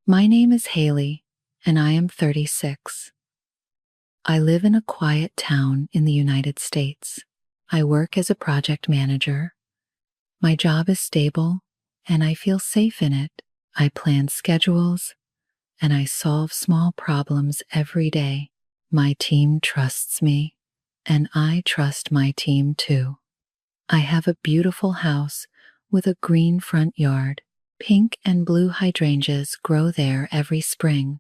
My name is Haley, and I am 36. I live in a quiet town in the United States. I work as a project manager. My job is stable, and I feel safe in it. I plan schedules, and I solve small problems every day. My team trusts me, and I trust my team too. I have a beautiful house with a green front yard. Pink and blue hydrangeas grow there every spring.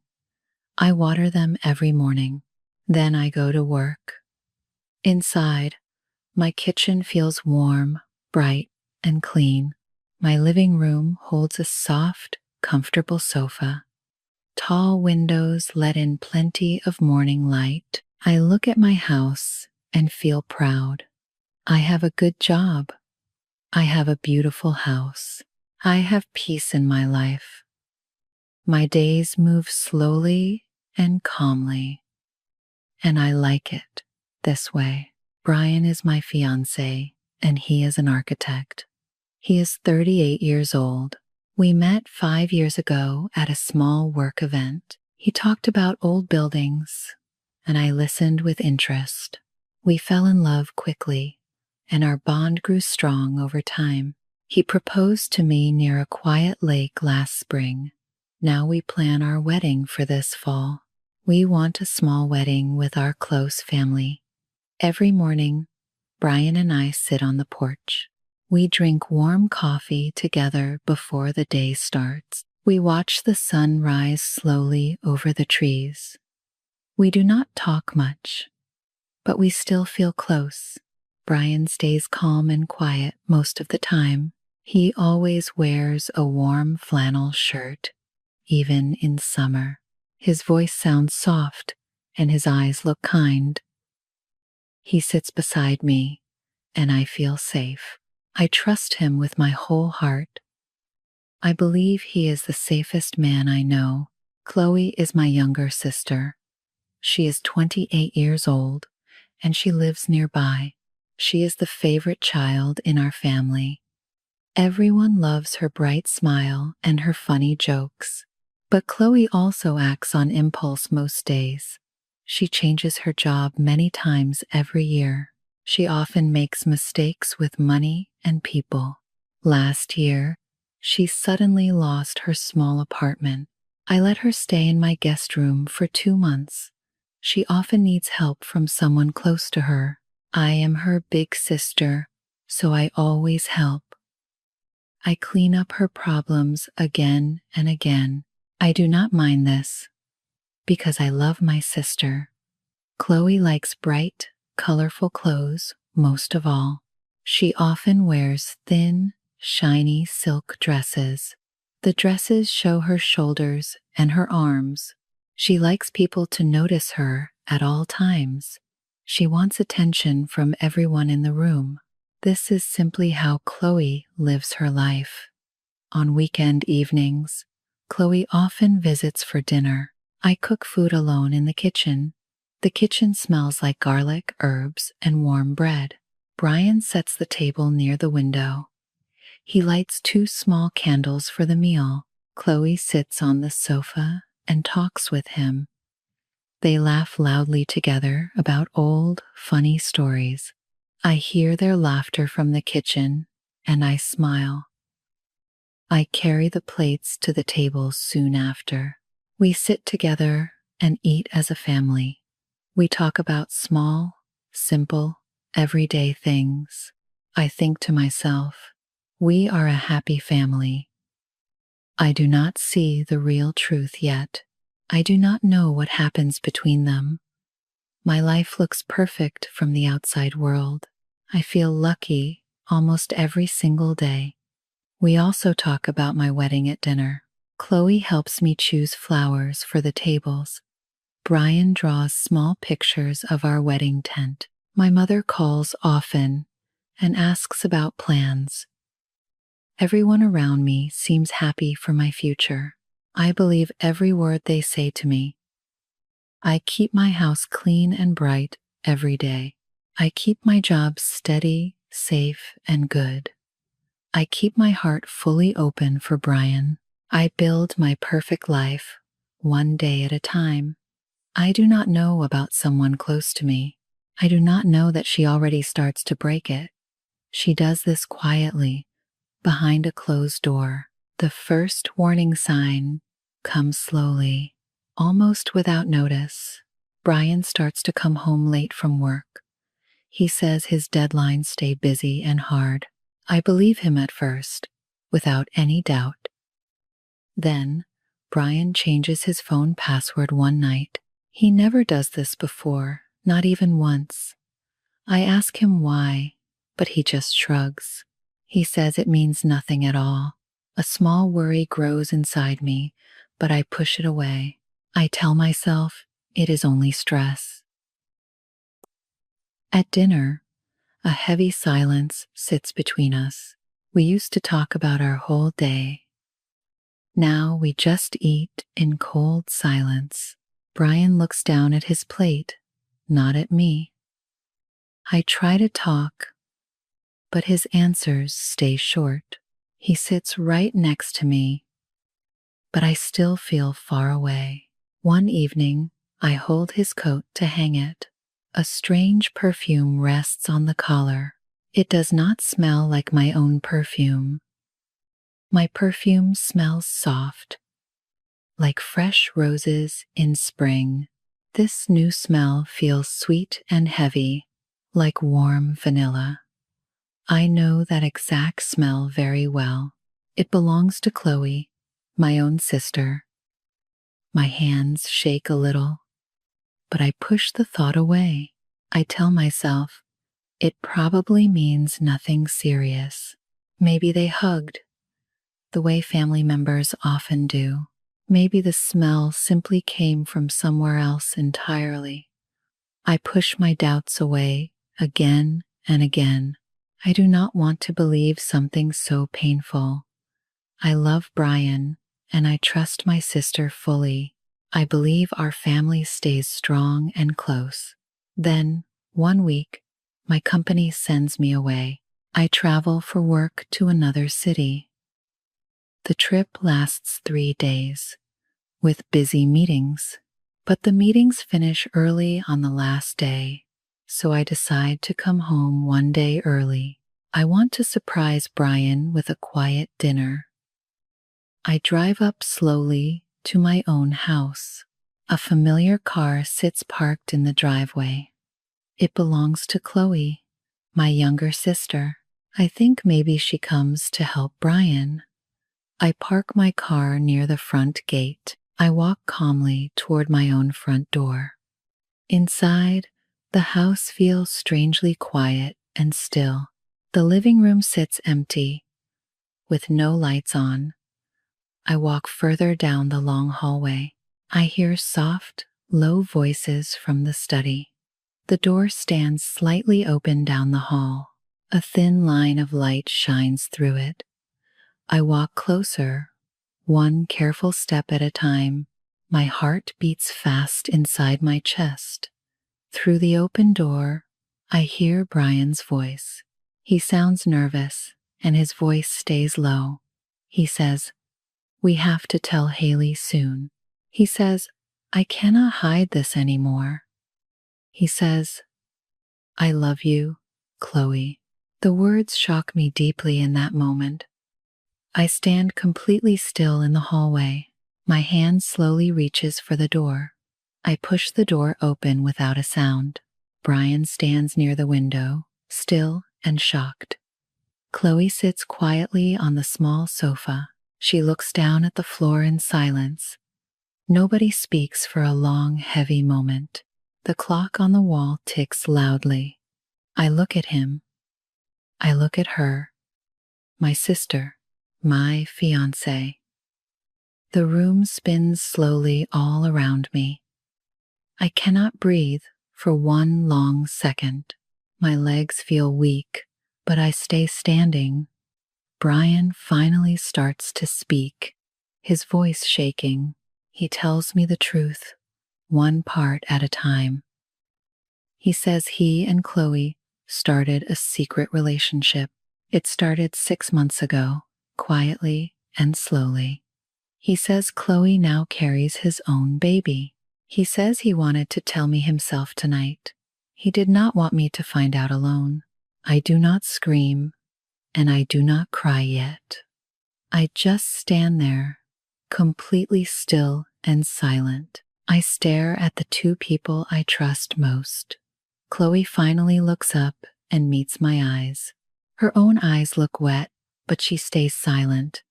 I water them every morning. Then I go to work. Inside, my kitchen feels warm, bright, and clean. My living room holds a soft, comfortable sofa. Tall windows let in plenty of morning light. I look at my house and feel proud. I have a good job. I have a beautiful house. I have peace in my life. My days move slowly and calmly, and I like it this way. Brian is my fiancé, and he is an architect. He is 38 years old. We met 5 years ago at a small work event. He talked about old buildings, and I listened with interest. We fell in love quickly, and our bond grew strong over time. He proposed to me near a quiet lake last spring. Now we plan our wedding for this fall. We want a small wedding with our close family. Every morning, Brian and I sit on the porch. We drink warm coffee together before the day starts. We watch the sun rise slowly over the trees. We do not talk much, but we still feel close. Brian stays calm and quiet most of the time. He always wears a warm flannel shirt, even in summer. His voice sounds soft, and his eyes look kind. He sits beside me, and I feel safe. I trust him with my whole heart. I believe he is the safest man I know. Chloe is my younger sister. She is 28 years old, and she lives nearby. She is the favorite child in our family. Everyone loves her bright smile and her funny jokes. But Chloe also acts on impulse most days. She changes her job many times every year. She often makes mistakes with money and people. Last year, she suddenly lost her small apartment. I let her stay in my guest room for 2 months. She often needs help from someone close to her. I am her big sister, so I always help. I clean up her problems again and again. I do not mind this, because I love my sister. Chloe likes bright, colorful clothes most of all. She often wears thin, shiny silk dresses. The dresses show her shoulders and her arms. She likes people to notice her at all times. She wants attention from everyone in the room. This is simply how Chloe lives her life. On weekend evenings, Chloe often visits for dinner. I cook food alone in the kitchen. The kitchen smells like garlic, herbs, and warm bread. Brian sets the table near the window. He lights 2 small candles for the meal. Chloe sits on the sofa and talks with him. They laugh loudly together about old, funny stories. I hear their laughter from the kitchen, and I smile. I carry the plates to the table soon after. We sit together and eat as a family. We talk about small, simple, everyday things. I think to myself, we are a happy family. I do not see the real truth yet. I do not know what happens between them. My life looks perfect from the outside world. I feel lucky almost every single day. We also talk about my wedding at dinner. Chloe helps me choose flowers for the tables. Brian draws small pictures of our wedding tent. My mother calls often and asks about plans. Everyone around me seems happy for my future. I believe every word they say to me. I keep my house clean and bright every day. I keep my job steady, safe, and good. I keep my heart fully open for Brian. I build my perfect life, one day at a time. I do not know about someone close to me. I do not know that she already starts to break it. She does this quietly, behind a closed door. The first warning sign comes slowly, almost without notice. Brian starts to come home late from work. He says his deadlines stay busy and hard. I believe him at first, without any doubt. Then, Brian changes his phone password one night. He never does this before, not even once. I ask him why, but he just shrugs. He says it means nothing at all. A small worry grows inside me, but I push it away. I tell myself it is only stress. At dinner, a heavy silence sits between us. We used to talk about our whole day. Now we just eat in cold silence. Brian looks down at his plate, not at me. I try to talk, but his answers stay short. He sits right next to me, but I still feel far away. One evening, I hold his coat to hang it. A strange perfume rests on the collar. It does not smell like my own perfume. My perfume smells soft, like fresh roses in spring. This new smell feels sweet and heavy, like warm vanilla. I know that exact smell very well. It belongs to Chloe, my own sister. My hands shake a little, but I push the thought away. I tell myself, it probably means nothing serious. Maybe they hugged, the way family members often do. Maybe the smell simply came from somewhere else entirely. I push my doubts away again and again. I do not want to believe something so painful. I love Brian, and I trust my sister fully. I believe our family stays strong and close. Then, one week, my company sends me away. I travel for work to another city. The trip lasts 3 days, with busy meetings. But the meetings finish early on the last day, so I decide to come home one day early. I want to surprise Brian with a quiet dinner. I drive up slowly to my own house. A familiar car sits parked in the driveway. It belongs to Chloe, my younger sister. I think maybe she comes to help Brian. I park my car near the front gate. I walk calmly toward my own front door. Inside, the house feels strangely quiet and still. The living room sits empty, with no lights on. I walk further down the long hallway. I hear soft, low voices from the study. The door stands slightly open down the hall. A thin line of light shines through it. I walk closer, one careful step at a time. My heart beats fast inside my chest. Through the open door, I hear Brian's voice. He sounds nervous, and his voice stays low. He says, "We have to tell Haley soon." He says, "I cannot hide this anymore." He says, "I love you, Chloe." The words shock me deeply in that moment. I stand completely still in the hallway. My hand slowly reaches for the door. I push the door open without a sound. Brian stands near the window, still and shocked. Chloe sits quietly on the small sofa. She looks down at the floor in silence. Nobody speaks for a long, heavy moment. The clock on the wall ticks loudly. I look at him. I look at her, my sister, my fiancée. The room spins slowly all around me. I cannot breathe for one long second. My legs feel weak, but I stay standing. Brian finally starts to speak, his voice shaking. He tells me the truth, one part at a time. He says he and Chloe started a secret relationship. It started 6 months ago, quietly and slowly. He says Chloe now carries his own baby. He says he wanted to tell me himself tonight. He did not want me to find out alone. I do not scream, and I do not cry yet. I just stand there, completely still and silent. I stare at the two people I trust most. Chloe finally looks up and meets my eyes. Her own eyes look wet, but she stays silent.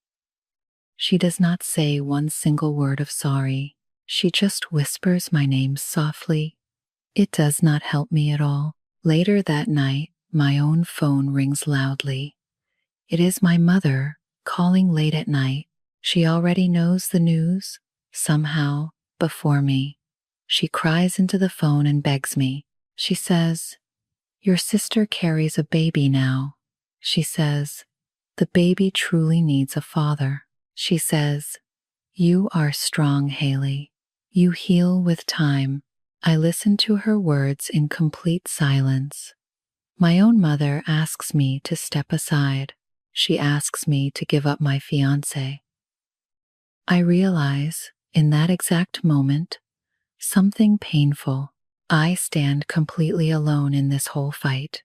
She does not say one single word of sorry. She just whispers my name softly. It does not help me at all. Later that night, my own phone rings loudly. It is my mother calling late at night. She already knows the news, somehow, before me. She cries into the phone and begs me. She says, "Your sister carries a baby now." She says, "The baby truly needs a father." She says, "You are strong, Haley. You heal with time." I listen to her words in complete silence. My own mother asks me to step aside. She asks me to give up my fiancé. I realize, in that exact moment, something painful. I stand completely alone in this whole fight.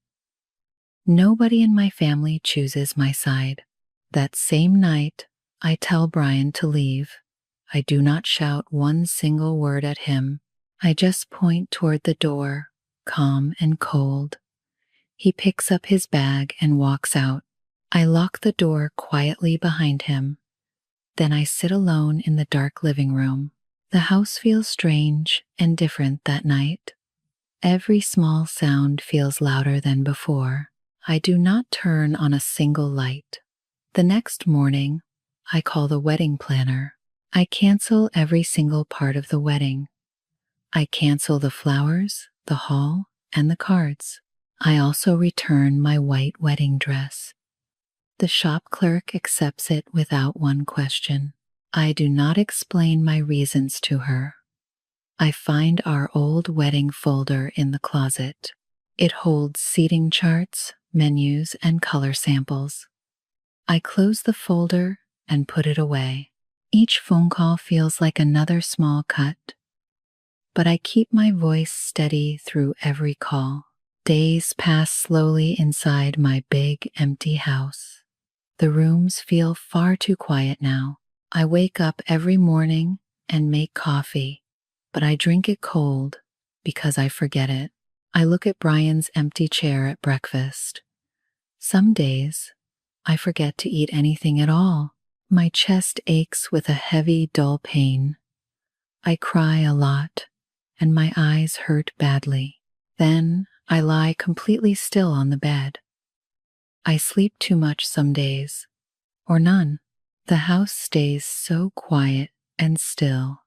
Nobody in my family chooses my side. That same night, I tell Brian to leave. I do not shout one single word at him. I just point toward the door, calm and cold. He picks up his bag and walks out. I lock the door quietly behind him. Then I sit alone in the dark living room. The house feels strange and different that night. Every small sound feels louder than before. I do not turn on a single light. The next morning, I call the wedding planner. I cancel every single part of the wedding. I cancel the flowers, the hall, and the cards. I also return my white wedding dress. The shop clerk accepts it without one question. I do not explain my reasons to her. I find our old wedding folder in the closet. It holds seating charts, menus, and color samples. I close the folder and put it away. Each phone call feels like another small cut, but I keep my voice steady through every call. Days pass slowly inside my big, empty house. The rooms feel far too quiet now. I wake up every morning and make coffee, but I drink it cold because I forget it. I look at Brian's empty chair at breakfast. Some days, I forget to eat anything at all. My chest aches with a heavy, dull pain. I cry a lot, and my eyes hurt badly. Then I lie completely still on the bed. I sleep too much some days, or none. The house stays so quiet and still.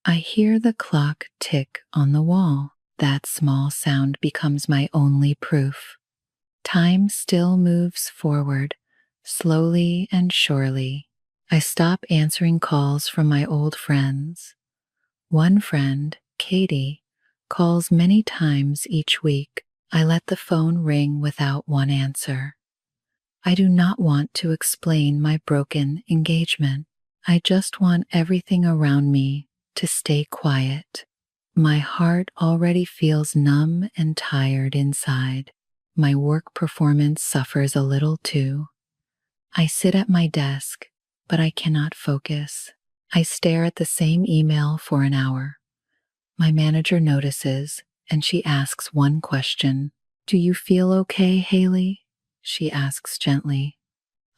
I hear the clock tick on the wall. That small sound becomes my only proof. Time still moves forward, slowly and surely. I stop answering calls from my old friends. One friend, Katie, calls many times each week. I let the phone ring without one answer. I do not want to explain my broken engagement. I just want everything around me to stay quiet. My heart already feels numb and tired inside. My work performance suffers a little too. I sit at my desk, but I cannot focus. I stare at the same email for an hour. My manager notices, and she asks one question. "Do you feel okay, Haley?" She asks gently.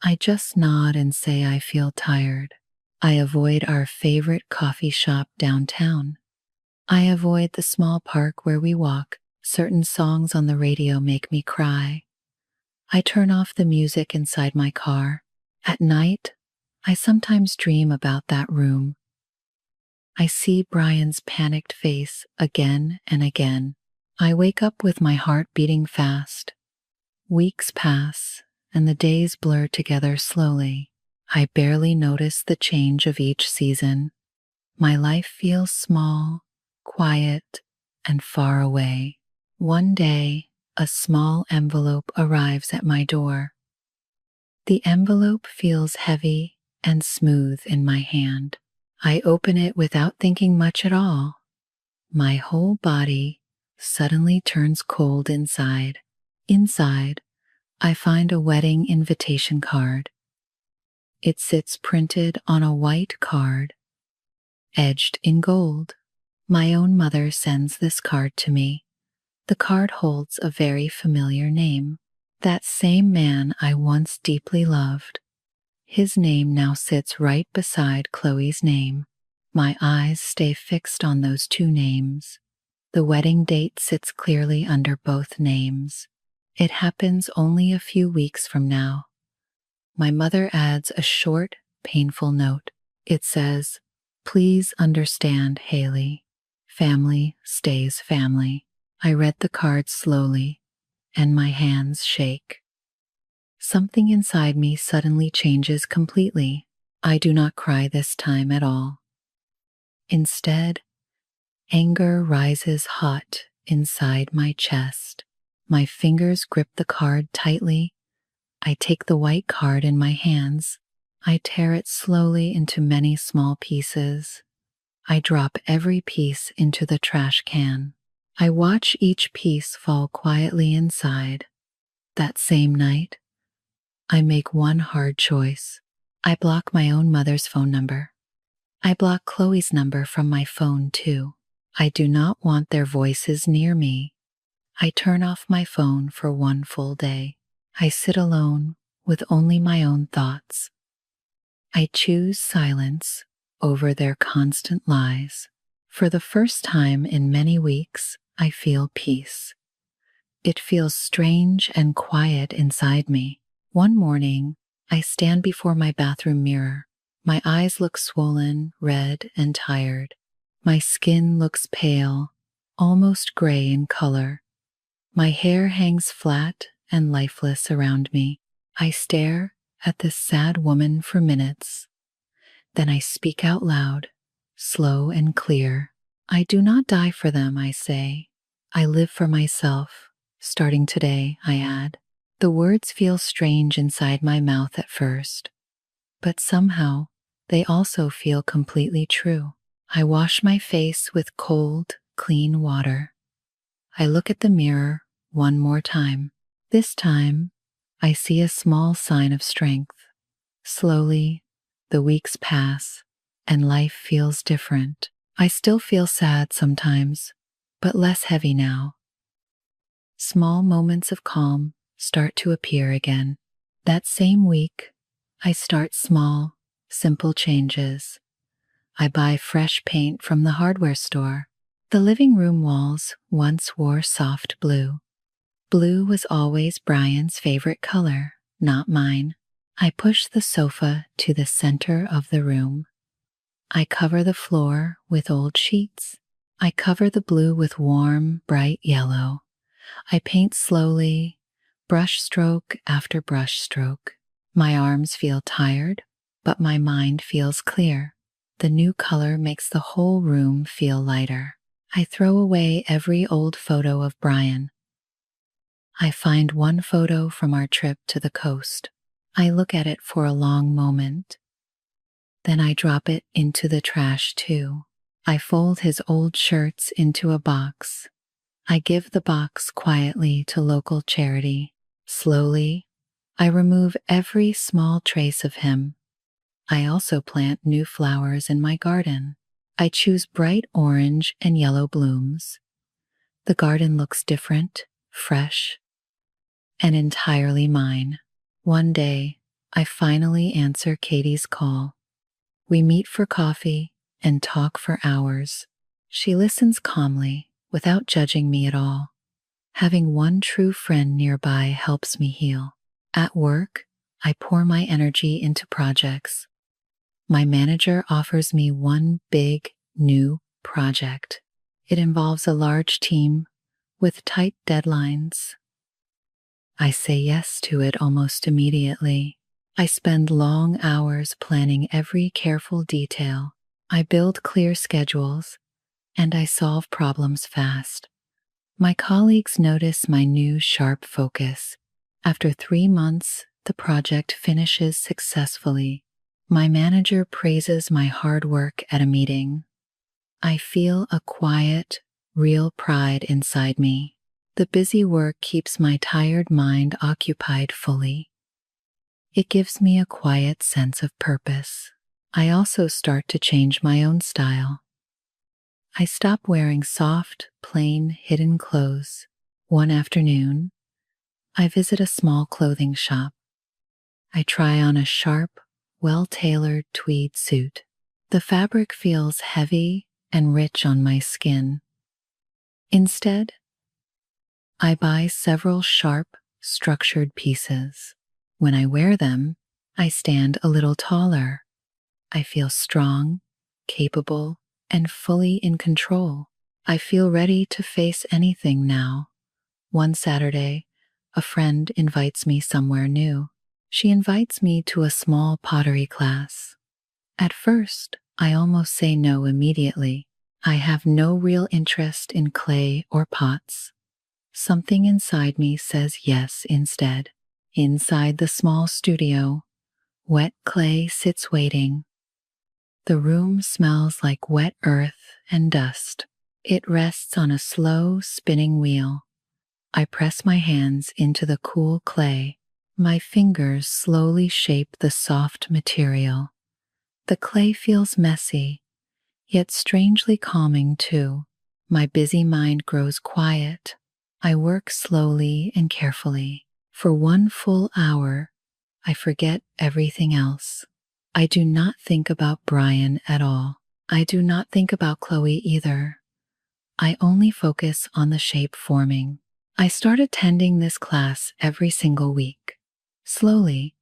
I just nod and say I feel tired. I avoid our favorite coffee shop downtown. I avoid the small park where we walk. Certain songs on the radio make me cry. I turn off the music inside my car. At night, I sometimes dream about that room. I see Brian's panicked face again and again. I wake up with my heart beating fast. Weeks pass, and the days blur together slowly. I barely notice the change of each season. My life feels small, quiet, and far away. One day, a small envelope arrives at my door. The envelope feels heavy and smooth in my hand. I open it without thinking much at all. My whole body suddenly turns cold inside. Inside, I find a wedding invitation card. It sits printed on a white card, edged in gold. My own mother sends this card to me. The card holds a very familiar name. That same man I once deeply loved. His name now sits right beside Chloe's name. My eyes stay fixed on those two names. The wedding date sits clearly under both names. It happens only a few weeks from now. My mother adds a short, painful note. It says, "Please understand, Haley. Family stays family." I read the card slowly, and my hands shake. Something inside me suddenly changes completely. I do not cry this time at all. Instead, anger rises hot inside my chest. My fingers grip the card tightly. I take the white card in my hands. I tear it slowly into many small pieces. I drop every piece into the trash can. I watch each piece fall quietly inside. That same night, I make one hard choice. I block my own mother's phone number. I block Chloe's number from my phone too. I do not want their voices near me. I turn off my phone for one full day. I sit alone with only my own thoughts. I choose silence over their constant lies. For the first time in many weeks, I feel peace. It feels strange and quiet inside me. One morning, I stand before my bathroom mirror. My eyes look swollen, red, and tired. My skin looks pale, almost gray in color. My hair hangs flat and lifeless around me. I stare at this sad woman for minutes. Then I speak out loud, slow and clear. I do not die for them, I say. I live for myself. Starting today, I add. The words feel strange inside my mouth at first, but somehow they also feel completely true. I wash my face with cold, clean water. I look at the mirror one more time. This time, I see a small sign of strength. Slowly, the weeks pass, and life feels different. I still feel sad sometimes, but less heavy now. Small moments of calm start to appear again. That same week, I start small, simple changes. I buy fresh paint from the hardware store. The living room walls once wore soft blue. Blue was always Brian's favorite color, not mine. I push the sofa to the center of the room. I cover the floor with old sheets. I cover the blue with warm, bright yellow. I paint slowly, brush stroke after brush stroke. My arms feel tired, but my mind feels clear. The new color makes the whole room feel lighter. I throw away every old photo of Brian. I find one photo from our trip to the coast. I look at it for a long moment. Then I drop it into the trash too. I fold his old shirts into a box. I give the box quietly to local charity. Slowly, I remove every small trace of him. I also plant new flowers in my garden. I choose bright orange and yellow blooms. The garden looks different, fresh, and entirely mine. One day, I finally answer Katie's call. We meet for coffee and talk for hours. She listens calmly, without judging me at all. Having one true friend nearby helps me heal. At work, I pour my energy into projects. My manager offers me one big, new project. It involves a large team with tight deadlines. I say yes to it almost immediately. I spend long hours planning every careful detail. I build clear schedules, and I solve problems fast. My colleagues notice my new sharp focus. After 3 months, the project finishes successfully. My manager praises my hard work at a meeting. I feel a quiet, real pride inside me. The busy work keeps my tired mind occupied fully. It gives me a quiet sense of purpose. I also start to change my own style. I stop wearing soft, plain, hidden clothes. One afternoon, I visit a small clothing shop. I try on a sharp, well-tailored tweed suit. The fabric feels heavy and rich on my skin. Instead, I buy several sharp, structured pieces. When I wear them, I stand a little taller. I feel strong, capable, and fully in control. I feel ready to face anything now. One Saturday, a friend invites me somewhere new. She invites me to a small pottery class. At first, I almost say no immediately. I have no real interest in clay or pots. Something inside me says yes instead. Inside the small studio, wet clay sits waiting. The room smells like wet earth and dust. It rests on a slow, spinning wheel. I press my hands into the cool clay. My fingers slowly shape the soft material. The clay feels messy, yet strangely calming too. My busy mind grows quiet. I work slowly and carefully. For 1 full hour, I forget everything else. I do not think about Brian at all. I do not think about Chloe either. I only focus on the shape forming. I start attending this class every single week. Slowly,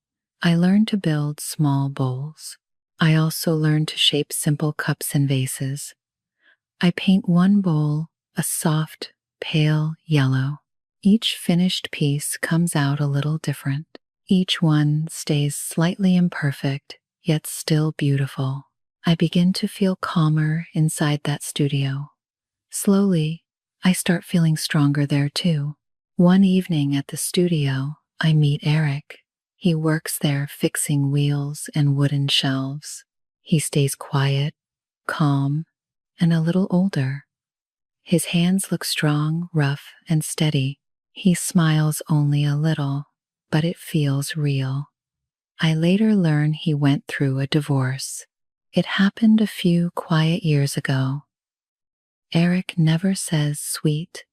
I learn to build small bowls. I also learn to shape simple cups and vases. I paint one bowl a soft, pale yellow. Each finished piece comes out a little different. Each one stays slightly imperfect, yet still beautiful. I begin to feel calmer inside that studio. Slowly, I start feeling stronger there too. One evening at the studio, I meet Eric. He works there fixing wheels and wooden shelves. He stays quiet, calm, and a little older. His hands look strong, rough, and steady. He smiles only a little, but it feels real. I later learn he went through a divorce. It happened a few quiet years ago. Eric never says sweet,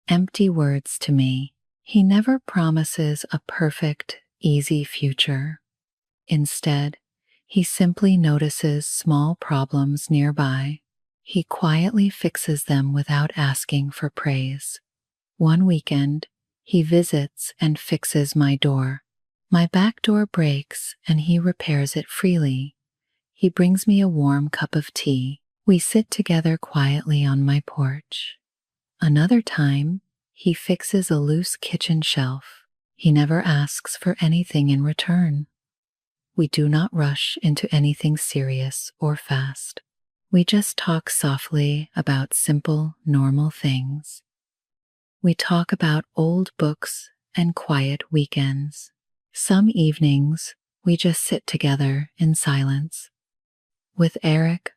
empty words to me. He never promises a perfect, easy future. Instead, he simply notices small problems nearby. He quietly fixes them without asking for praise. One weekend, he visits and fixes my door. My back door breaks and he repairs it freely. He brings me a warm cup of tea. We sit together quietly on my porch. Another time, he fixes a loose kitchen shelf. He never asks for anything in return. We do not rush into anything serious or fast. We just talk softly about simple, normal things. We talk about old books and quiet weekends. Some evenings, we just sit together in silence. With Eric,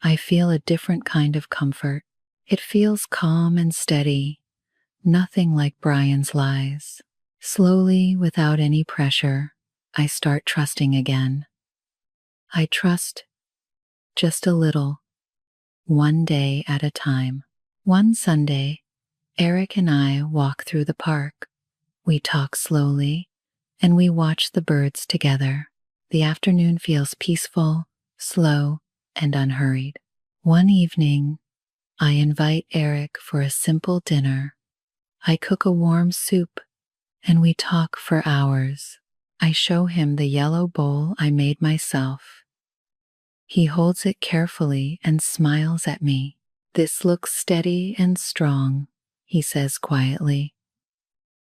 I feel a different kind of comfort. It feels calm and steady, nothing like Brian's lies. Slowly, without any pressure, I start trusting again. I trust just a little, one day at a time. One Sunday, Eric and I walk through the park. We talk slowly, and we watch the birds together. The afternoon feels peaceful, slow, and unhurried. One evening, I invite Eric for a simple dinner. I cook a warm soup, and we talk for hours. I show him the yellow bowl I made myself. He holds it carefully and smiles at me. "This looks steady and strong," he says quietly.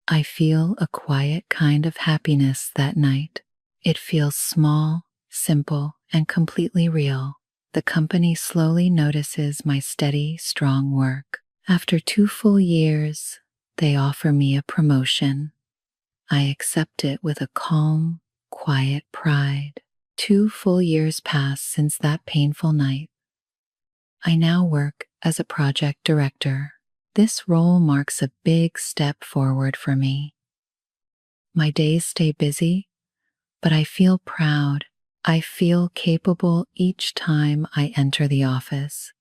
I feel a quiet kind of happiness that night. It feels small, simple, and completely real. The company slowly notices my steady, strong work. After 2 full years, they offer me a promotion. I accept it with a calm, quiet pride. 2 full years pass since that painful night. I now work as a project director. This role marks a big step forward for me. My days stay busy, but I feel proud. I feel capable each time I enter the office.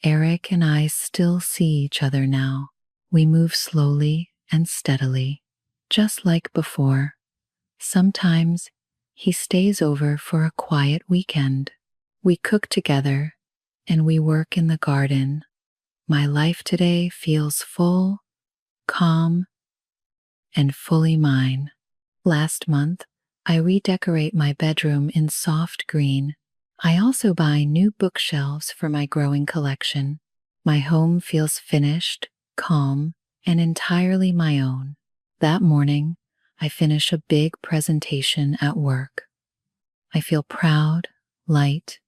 Eric and I still see each other now. We move slowly and steadily, just like before. Sometimes he stays over for a quiet weekend. We cook together and we work in the garden. My life today feels full, calm, and fully mine. Last month, I redecorate my bedroom in soft green. I also buy new bookshelves for my growing collection. My home feels finished, calm, and entirely my own. That morning, I finish a big presentation at work. I feel proud, light,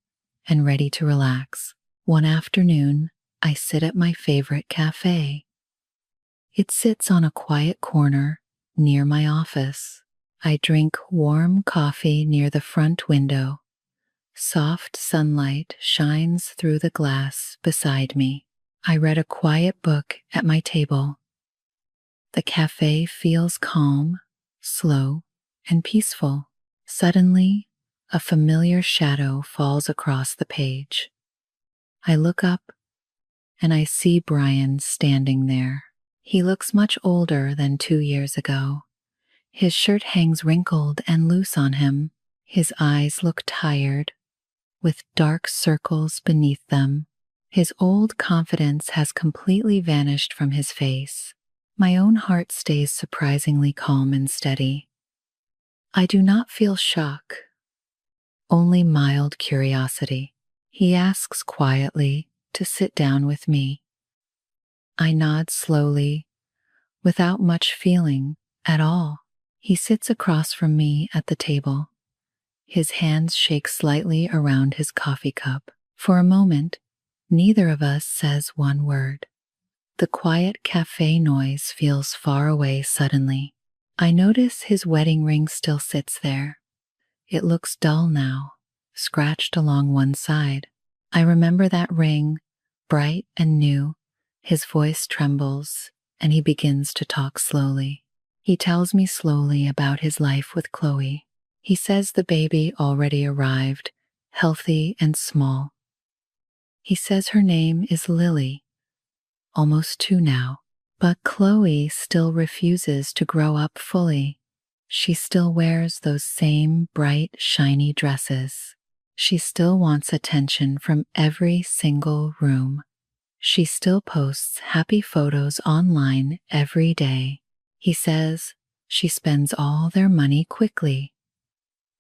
and ready to relax. One afternoon, I sit at my favorite cafe. It sits on a quiet corner near my office. I drink warm coffee near the front window. Soft sunlight shines through the glass beside me. I read a quiet book at my table. The cafe feels calm, slow, and peaceful. Suddenly, a familiar shadow falls across the page. I look up and I see Brian standing there. He looks much older than 2 years ago. His shirt hangs wrinkled and loose on him. His eyes look tired, with dark circles beneath them. His old confidence has completely vanished from his face. My own heart stays surprisingly calm and steady. I do not feel shock, only mild curiosity. He asks quietly to sit down with me. I nod slowly, without much feeling at all. He sits across from me at the table. His hands shake slightly around his coffee cup. For a moment, neither of us says one word. The quiet cafe noise feels far away suddenly. I notice his wedding ring still sits there. It looks dull now, scratched along one side. I remember that ring, bright and new. His voice trembles, and he begins to talk slowly. He tells me slowly about his life with Chloe. He says the baby already arrived, healthy and small. He says her name is Lily, almost 2 now. But Chloe still refuses to grow up fully. She still wears those same bright, shiny dresses. She still wants attention from every single room. She still posts happy photos online every day. He says she spends all their money quickly.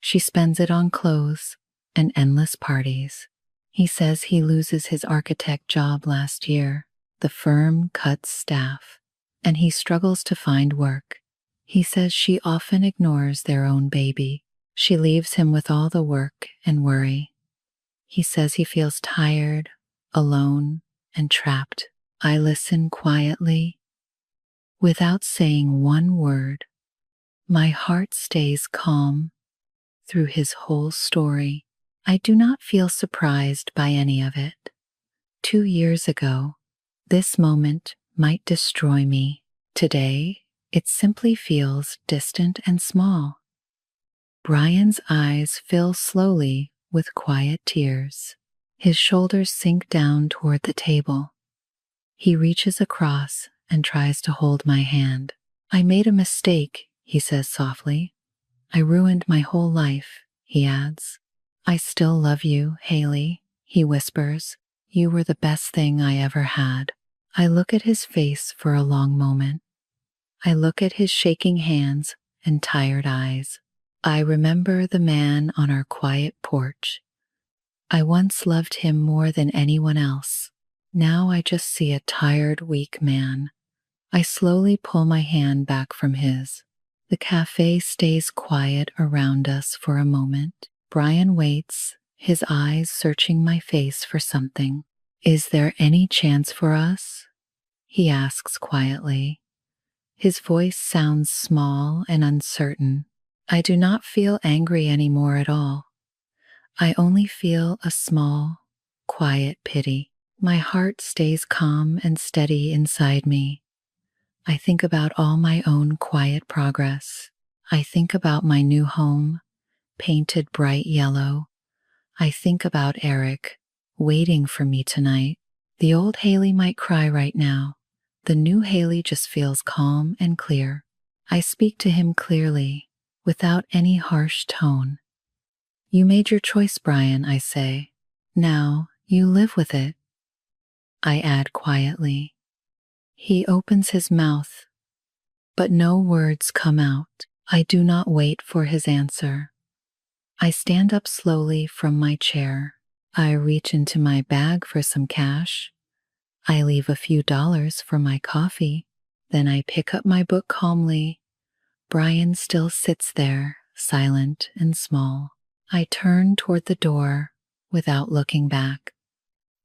She spends it on clothes and endless parties. He says he loses his architect job last year. The firm cuts staff, and he struggles to find work. He says she often ignores their own baby. She leaves him with all the work and worry. He says he feels tired, alone, and trapped. I listen quietly, without saying one word. My heart stays calm through his whole story. I do not feel surprised by any of it. 2 years ago, this moment might destroy me. Today, it simply feels distant and small. Brian's eyes fill slowly with quiet tears. His shoulders sink down toward the table. He reaches across and tries to hold my hand. I made a mistake, he says softly. I ruined my whole life, he adds. I still love you, Haley, he whispers. You were the best thing I ever had. I look at his face for a long moment. I look at his shaking hands and tired eyes. I remember the man on our quiet porch. I once loved him more than anyone else. Now I just see a tired, weak man. I slowly pull my hand back from his. The cafe stays quiet around us for a moment. Brian waits, his eyes searching my face for something. Is there any chance for us? He asks quietly. His voice sounds small and uncertain. I do not feel angry anymore at all. I only feel a small, quiet pity. My heart stays calm and steady inside me. I think about all my own quiet progress. I think about my new home, painted bright yellow. I think about Eric, waiting for me tonight. The old Haley might cry right now. The new Haley just feels calm and clear. I speak to him clearly, without any harsh tone. You made your choice, Brian, I say. Now, you live with it. I add quietly. He opens his mouth, but no words come out. I do not wait for his answer. I stand up slowly from my chair. I reach into my bag for some cash. I leave a few dollars for my coffee. Then I pick up my book calmly. Brian still sits there, silent and small. I turn toward the door without looking back.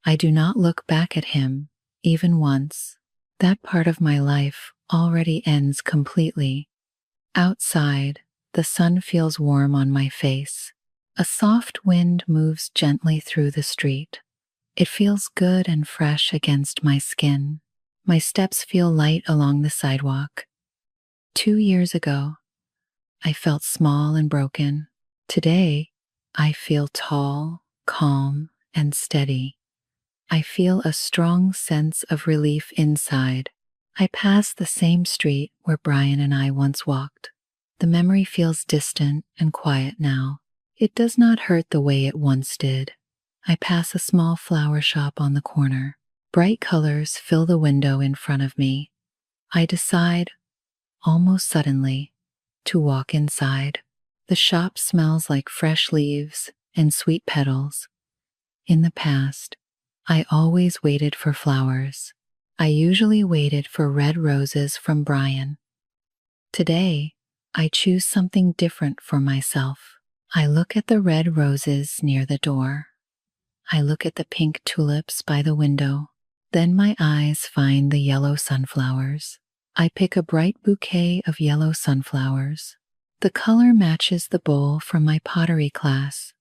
I do not look back at him, even once. That part of my life already ends completely. Outside, the sun feels warm on my face. A soft wind moves gently through the street. It feels good and fresh against my skin. My steps feel light along the sidewalk. 2 years ago, I felt small and broken. Today, I feel tall, calm, and steady. I feel a strong sense of relief inside. I pass the same street where Brian and I once walked. The memory feels distant and quiet now. It does not hurt the way it once did. I pass a small flower shop on the corner. Bright colors fill the window in front of me. I decide, almost suddenly, to walk inside. The shop smells like fresh leaves and sweet petals. In the past, I always waited for flowers. I usually waited for red roses from Brian. Today, I choose something different for myself. I look at the red roses near the door. I look at the pink tulips by the window. Then my eyes find the yellow sunflowers. I pick a bright bouquet of yellow sunflowers. The color matches the bowl from my pottery class.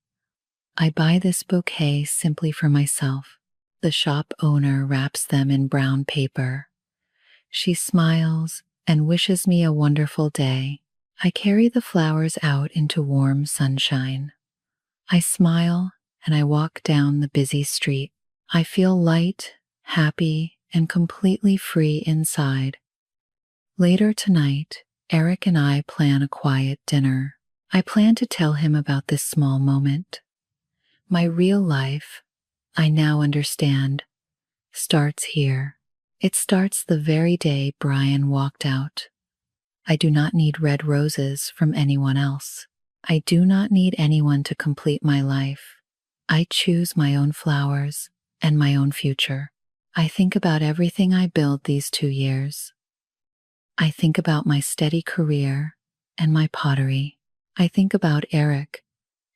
I buy this bouquet simply for myself. The shop owner wraps them in brown paper. She smiles and wishes me a wonderful day. I carry the flowers out into warm sunshine. I smile and I walk down the busy street. I feel light, happy, and completely free inside. Later tonight, Eric and I plan a quiet dinner. I plan to tell him about this small moment. My real life, I now understand, starts here. It starts the very day Brian walked out. I do not need red roses from anyone else. I do not need anyone to complete my life. I choose my own flowers and my own future. I think about everything I built these 2 years. I think about my steady career and my pottery. I think about Eric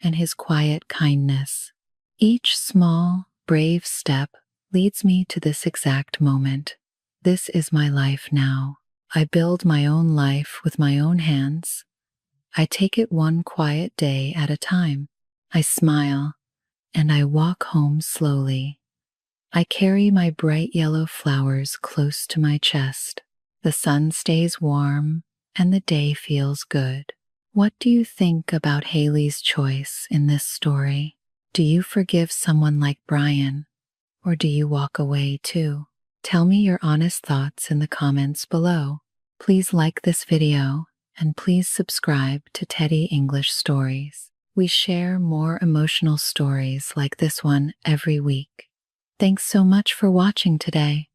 and his quiet kindness. Each small, brave step leads me to this exact moment. This is my life now. I build my own life with my own hands. I take it one quiet day at a time. I smile and I walk home slowly. I carry my bright yellow flowers close to my chest. The sun stays warm and the day feels good. What do you think about Haley's choice in this story? Do you forgive someone like Brian, or do you walk away too? Tell me your honest thoughts in the comments below. Please like this video and please subscribe to Teddy English Stories. We share more emotional stories like this one every week. Thanks so much for watching today.